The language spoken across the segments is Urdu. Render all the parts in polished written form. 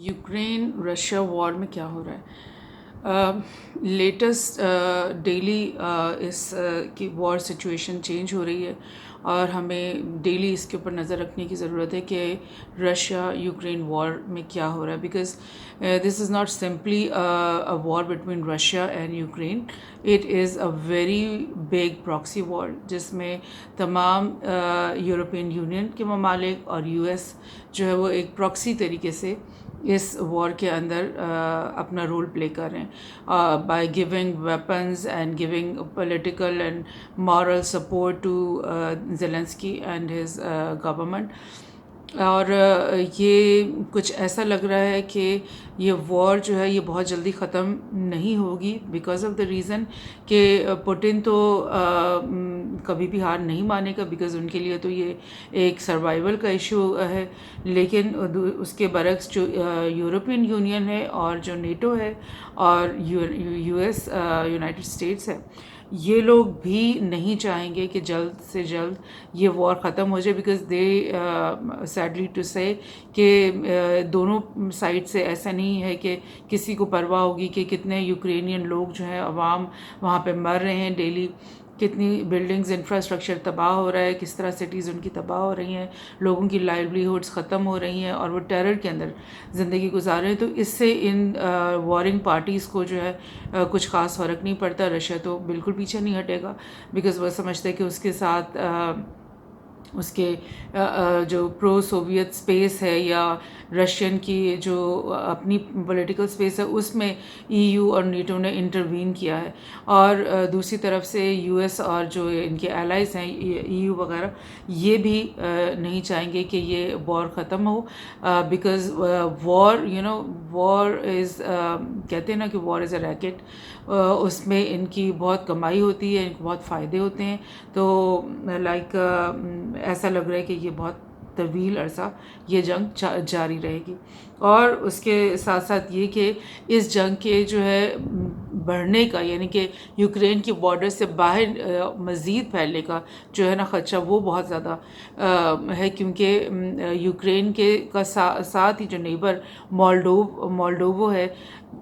یوکرین رشیا وار میں کیا ہو رہا ہے؟ لیٹسٹ ڈیلی اس کی وار سچویشن چینج ہو رہی ہے اور ہمیں ڈیلی اس کے اوپر نظر رکھنے کی ضرورت ہے کہ رشیا یوکرین وار میں کیا ہو رہا ہے، because this is not simply a war between Russia and Ukraine, it is a very big proxy war جس میں تمام یورپین یونین کے ممالک اور یو ایس جو ہے وہ ایک پراکسی طریقے سے اس وار کے اندر اپنا رول پلے کر رہے ہیں by giving weapons and giving political and moral support to Zelensky and his government. اور یہ کچھ ایسا لگ رہا ہے کہ یہ وار جو ہے یہ بہت جلدی ختم نہیں ہوگی، بیکاز آف دا ریزن کہ پوٹن تو کبھی بھی ہار نہیں مانے گا، بیکاز ان کے لیے تو یہ ایک سروائیول کا ایشو ہے. لیکن اس کے برعکس جو یورپین یونین ہے اور جو نیٹو ہے اور یو ایس یونائٹڈ اسٹیٹس ہے، یہ لوگ بھی نہیں چاہیں گے کہ جلد سے جلد یہ وار ختم ہو جائے، بیکاز دے سیڈلی ٹو سے کہ دونوں سائڈ سے ایسا نہیں ہے کہ کسی کو پرواہ ہوگی کہ کتنے یوکرینین لوگ جو ہیں عوام وہاں پہ مر رہے ہیں ڈیلی، کتنی بلڈنگز انفراسٹرکچر تباہ ہو رہا ہے، کس طرح سٹیز ان کی تباہ ہو رہی ہیں، لوگوں کی لائیولیہوڈز ختم ہو رہی ہیں اور وہ ٹیرر کے اندر زندگی گزار رہے ہیں. تو اس سے ان وارنگ پارٹیز کو جو ہے کچھ خاص فرق نہیں پڑتا. رشیا تو بالکل پیچھے نہیں ہٹے گا، بیکاز وہ سمجھتے ہیں کہ اس کے ساتھ اس کے جو پرو سوویت اسپیس ہے یا رشین کی جو اپنی پولیٹیکل اسپیس ہے اس میں ای یو اور نیٹو نے انٹروین کیا ہے، اور دوسری طرف سے یو ایس اور جو ان کے الائز ہیں ای یو وغیرہ یہ بھی نہیں چاہیں گے کہ یہ وار ختم ہو، بیکاز وار وار از کہتے ہیں نا کہ وار از اے ریکٹ، اس میں ان کی بہت کمائی ہوتی ہے، ان کو بہت فائدے ہوتے ہیں. تو لائک ایسا لگ رہا ہے کہ یہ بہت طویل عرصہ یہ جنگ جاری رہے گی. اور اس کے ساتھ ساتھ یہ کہ اس جنگ کے جو ہے بڑھنے کا، یعنی کہ یوکرین کی بارڈر سے باہر مزید پھیلنے کا جو ہے نا خدشہ وہ بہت زیادہ ہے، کیونکہ یوکرین کے کا ساتھ ہی جو نیبر مولڈوو ہے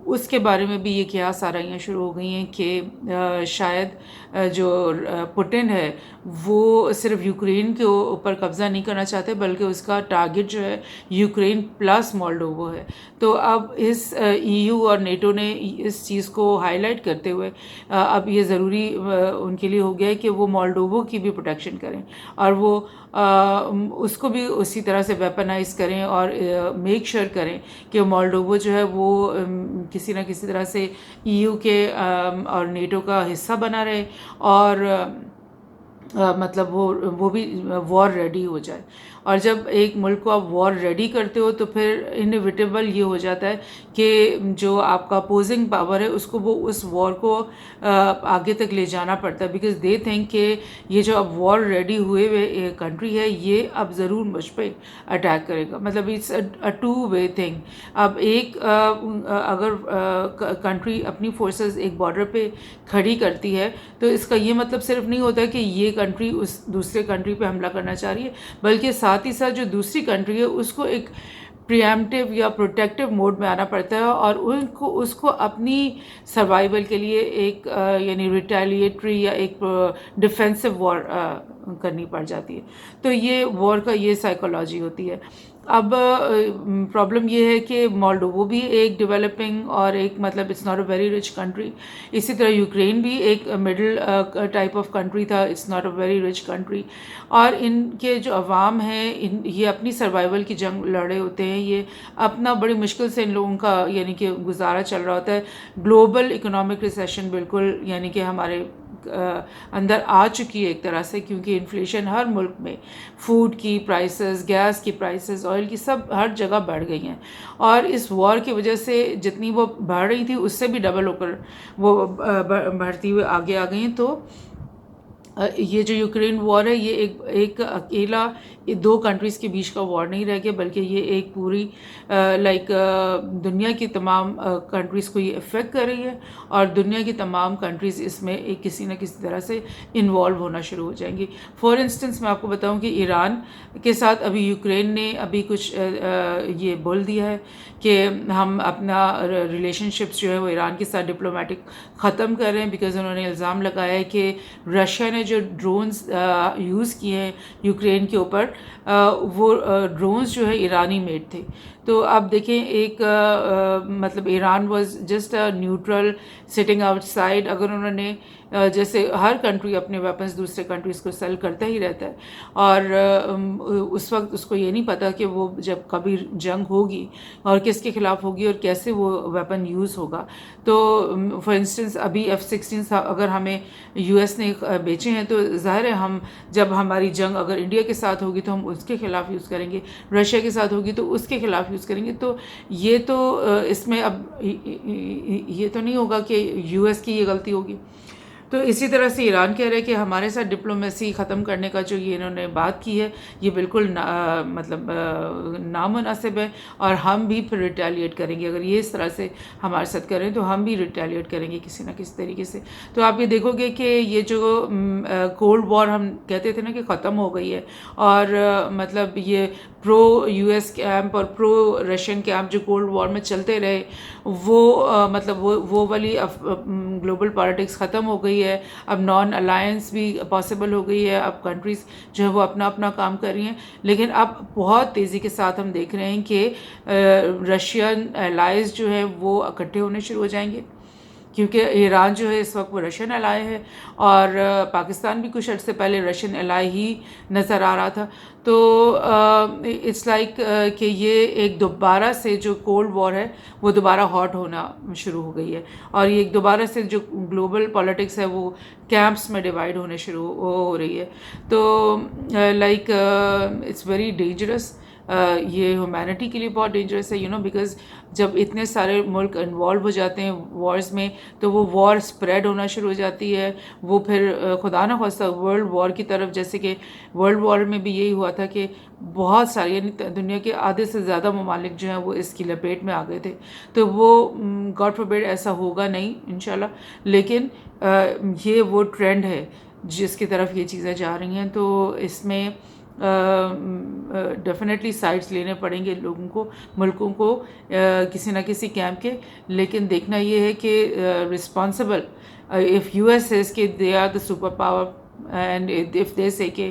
اس کے بارے میں بھی یہ قیاس آرائیاں شروع ہو گئی ہیں کہ شاید جو پوٹن ہے وہ صرف یوکرین کے اوپر قبضہ نہیں کرنا چاہتے، بلکہ اس کا ٹارگٹ جو ہے یوکرین پلس مولڈوو ہے. تو اب اس ای یو اور نیٹو نے اس چیز کو ہائی لائٹ کرتے ہوئے اب یہ ضروری ان کے لیے ہو گیا ہے کہ وہ مولڈوو کی بھی پروٹیکشن کریں اور وہ اس کو بھی اسی طرح سے ویپنائز کریں اور میک شور کریں کہ مولڈوو جو ہے وہ کسی نہ کسی طرح سے ای یو کے اور نیٹو کا حصہ بنا رہے اور مطلب وہ بھی وار ریڈی ہو جائے. اور جب ایک ملک کو آپ وار ریڈی کرتے ہو تو پھر انیویٹیبل یہ ہو جاتا ہے کہ جو آپ کا اپوزنگ پاور ہے اس کو وہ اس وار کو آگے تک لے جانا پڑتا ہے، بیکاز دے تھنک کہ یہ جو اب وار ریڈی ہوئے ہوئے کنٹری ہے یہ اب ضرور مجھ پہ اٹیک کرے گا. مطلب it's a two way thing. اب ایک اگر کنٹری اپنی فورسز ایک بارڈر پہ کھڑی کرتی ہے تو اس کا یہ مطلب صرف نہیں ہوتا کہ یہ کنٹری اس دوسرے کنٹری پہ حملہ کرنا چاہ رہی ہے، بلکہ ساتھ ہی ساتھ جو دوسری کنٹری ہے اس کو ایک پریمپٹیو یا پروٹیکٹیو موڈ میں آنا پڑتا ہے اور اس کو اپنی سروائیول کے لیے ایک یعنی ریٹیلیٹری یا ایک ڈیفینسو وار کرنی پڑ جاتی ہے. تو یہ وار کا یہ سائیکالوجی ہوتی ہے. اب پرابلم یہ ہے کہ مولڈوو بھی ایک ڈیولپنگ اور ایک مطلب it's not a very rich country, اسی طرح یوکرین بھی ایک مڈل ٹائپ آف کنٹری تھا، it's not a very rich country. اور ان کے جو عوام ہیں یہ اپنی سروائیول کی جنگ لڑے ہوتے ہیں، یہ اپنا بڑی مشکل سے ان لوگوں کا یعنی کہ گزارا چل رہا ہوتا ہے. گلوبل اکنامک ریسیشن بالکل یعنی کہ ہمارے اندر آ چکی ہے ایک طرح سے، کیونکہ انفلیشن ہر ملک میں، فوڈ کی پرائسز، گیس کی پرائسز، آئل کی، سب ہر جگہ بڑھ گئی ہیں. اور اس وار کی وجہ سے جتنی وہ بڑھ رہی تھی اس سے بھی ڈبل ہو کر وہ بڑھتی ہوئے آگے آ گئی ہیں. تو یہ جو یوکرین وار ہے یہ ایک اکیلا دو کنٹریز کے بیچ کا وار نہیں رہ گیا، بلکہ یہ ایک پوری لائک دنیا کی تمام کنٹریز کو یہ افیکٹ کر رہی ہے، اور دنیا کی تمام کنٹریز اس میں ایک کسی نہ کسی طرح سے انوالو ہونا شروع ہو جائیں گی۔ فار انسٹنس میں آپ کو بتاؤں کہ ایران کے ساتھ ابھی یوکرین نے ابھی کچھ یہ بول دیا ہے کہ ہم اپنا ریلیشن شپس جو ہے وہ ایران کے ساتھ ڈپلومیٹک ختم کر رہے ہیں، بیکاز انہوں نے الزام لگایا ہے کہ رشیا نے جو ڈرونز یوز کیے ہیں یوکرین کے اوپر، وہ ڈرونز جو ہے ایرانی میڈ تھے۔ تو آپ دیکھیں ایک مطلب Iran was just a neutral sitting out side. اگر انہوں نے جیسے ہر کنٹری اپنے ویپنز دوسرے کنٹریز کو سیل کرتا ہی رہتا ہے، اور اس وقت اس کو یہ نہیں پتہ کہ وہ جب کبھی جنگ ہوگی اور کس کے خلاف ہوگی اور کیسے وہ ویپن یوز ہوگا۔ تو فار انسٹنس ابھی F-16 اگر ہمیں یو ایس نے بیچے ہیں، تو ظاہر ہے ہم جب ہماری جنگ اگر انڈیا کے ساتھ ہوگی تو ہم اس کے خلاف یوز کریں گے، رشیا کے ساتھ ہوگی تو اس کے خلاف یوز کریں گے۔ تو یہ تو اس میں اب یہ تو نہیں ہوگا کہ یو ایس کی یہ غلطی ہوگی۔ تو اسی طرح سے ایران کہہ رہے کہ ہمارے ساتھ ڈپلومیسی ختم کرنے کا جو یہ انہوں نے بات کی ہے یہ بالکل مطلب نامناسب ہے، اور ہم بھی پھر ریٹیلیٹ کریں گے۔ اگر یہ اس طرح سے ہمارے ساتھ کریں تو ہم بھی ریٹیلیٹ کریں گے کسی نہ کسی طریقے سے۔ تو آپ یہ دیکھو گے کہ یہ جو کولڈ وار ہم کہتے تھے نا کہ ختم ہو گئی ہے، اور مطلب یہ پرو یو ایس کیمپ اور پرو رشین کیمپ جو کولڈ وار میں چلتے رہے، وہ مطلب وہ والی گلوبل پالیٹکس ختم ہو گئی ہے۔ اب نان الائنس بھی پاسبل ہو گئی ہے، اب کنٹریز جو ہے وہ اپنا اپنا کام کر رہی ہیں، لیکن اب بہت تیزی کے ساتھ ہم دیکھ رہے ہیں کہ رشین الائز جو ہے وہ اکٹھے ہونے شروع ہو جائیں گے، کیونکہ ایران جو ہے اس وقت وہ رشین الائی ہے، اور پاکستان بھی کچھ عرصے پہلے رشین الائی ہی نظر آ رہا تھا۔ تو اٹس لائک کہ یہ ایک دوبارہ سے جو کولڈ وار ہے وہ دوبارہ ہاٹ ہونا شروع ہو گئی ہے، اور یہ ایک دوبارہ سے جو گلوبل پالیٹکس ہے وہ کیمپس میں ڈیوائڈ ہونے شروع ہو رہی ہے۔ تو لائک اٹس ویری ڈینجرس، یہ ہیومینٹی کے لیے بہت ڈینجرس ہے، بیکاز جب اتنے سارے ملک انوالو ہو جاتے ہیں وارز میں تو وہ وار سپریڈ ہونا شروع ہو جاتی ہے، وہ پھر خدا نہ خواستہ ورلڈ وار کی طرف، جیسے کہ ورلڈ وار میں بھی یہی ہوا تھا کہ بہت ساری یعنی دنیا کے آدھے سے زیادہ ممالک جو ہیں وہ اس کی لپیٹ میں آ گئے تھے۔ تو وہ گاڈ فوربڈ ایسا ہوگا نہیں انشاءاللہ، لیکن یہ وہ ٹرینڈ ہے جس کی طرف یہ چیزیں جا رہی ہیں۔ تو اس میں ڈیفینیٹلی سائڈس لینے پڑیں گے لوگوں کو، ملکوں کو، کسی نہ کسی کیمپ کے، لیکن دیکھنا یہ ہے کہ رسپانسبل if US says کہ they are the super power and if they say کہ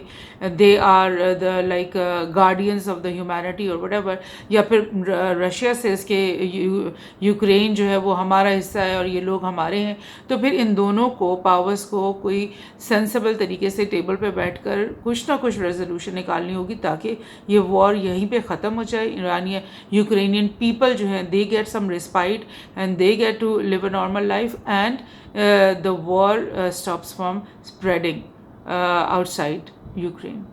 they are the like guardians of the humanity or whatever، یا پھر رشیا says کہ یوکرین جو ہے وہ ہمارا حصہ ہے اور یہ لوگ ہمارے ہیں، تو پھر ان دونوں کو پاورز کو کوئی سینسیبل طریقے سے ٹیبل پہ بیٹھ کر کچھ نہ کچھ ریزولوشن نکالنی ہوگی تاکہ یہ وار یہیں پہ ختم ہو جائے۔ ایرانی یوکرینین پیپل جو ہیں they get some respite and they get to live a normal life and the war stops from spreading outside Ukraine.